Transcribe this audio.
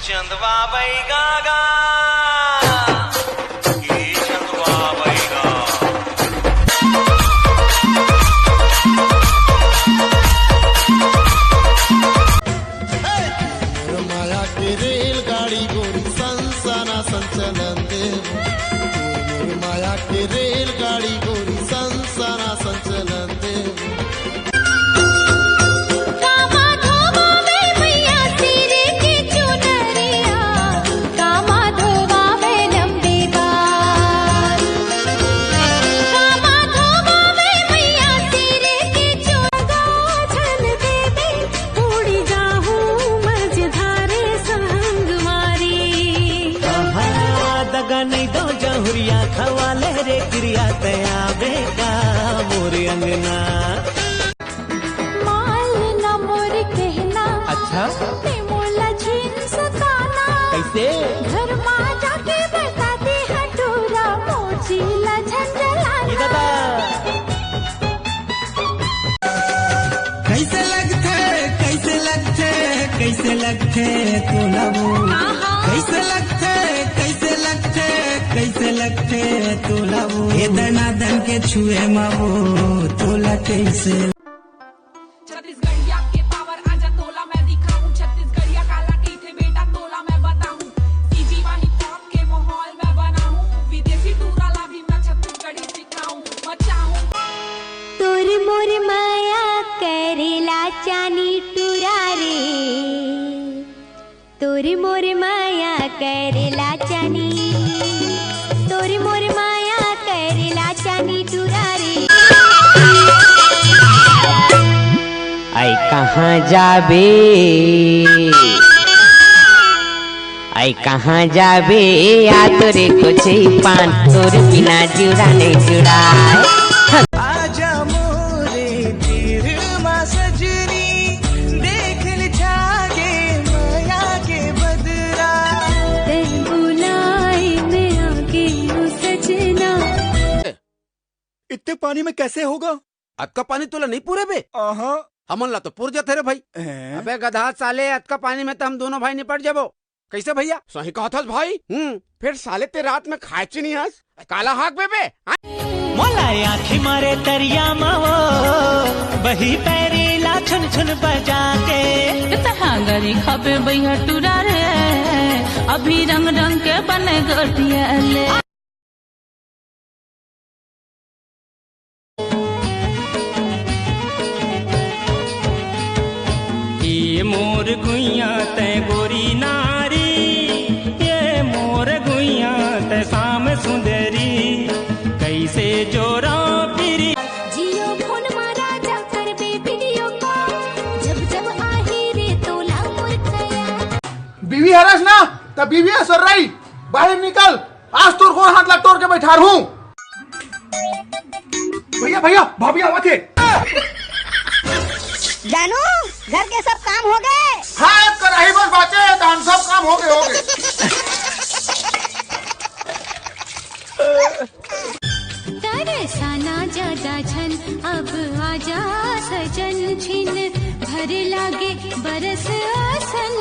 चंदवा बैगा चंदवा बैगा माया की रेलगाड़ी गोरी संसाना संचलन देव माया की रेलगाड़ी गोरी संसाना संचलन देव नहीं दो जहुरिया खवाले रे क्रिया तया बेका मोर अंगना माल न मोर कहना अच्छा मोला छीन सताना कैसे घर माँ जाके बताते हटूरा मोची ला झंझलाना कैसे लगते कैसे लगते कैसे लगते तो लबो कैसे लगते कैसे लगते तोला वो इतना धन के छुए मावो तोला कैसे छत्तीसगढ़िया के पावर आजा तोला मैं दिखाऊं छत्तीसगढ़िया काला की थे बेटा तोला मैं बताऊं सीजी वाली पॉप के माहौल में बनाऊं विदेशी टूराला भी मैं छत्तीसगढ़ी सिखाऊं मचाऊं तोर मोर माया करेला चानी टूरा रे तोर मोर माया करेला चानी तोरी मोर माया करेला चानी टूरा रे आई कहाँ जाबे आई कहाँ जाबे आ तोरे कुछ पान तोर बिना जुड़ा नहीं जुड़ा आजा मोरे तीर मा सजनी देख ले जागे माया के बदरा तेरी बुलाई में आके सजना इतने पानी में कैसे होगा? अत का पानी तोला नहीं पूरे बे हमन ला तो पूर जाते रे भाई। अबे गधा साले अत का पानी में तो हम दोनों भाई निपट जाबो। कैसे भैया सही कहा था भाई। फिर साले ते रात में खाए ची नहीं हंस काला हाक बे मोला आँखी मारे तरिया मावो बही पैरी ला छुन छुन बजा के गरी खपे भैया टूरा रे अभी रंग रंग के बने गोटिया ले ये मोर गुइया ते गोरी नारी ये मोर गुइया ते शाम सुंदरी कैसे जोरा फिरी जियो फोन मारा जा कर बे वीडियो कॉल जब जब आही रे तोला मोर खया बीवी हरस ना तब बीवी असर रही बाहर निकल आज तोर को हाथ लग तोड़ के बैठा हूँ भैया भैया भाभी आवा थे जानू घर के सब काम हो गए हाँ कराही बस बातें धान सब काम हो गए तरसाना ज्यादा छन अब आजा सजन छिन भर लागे बरस आसन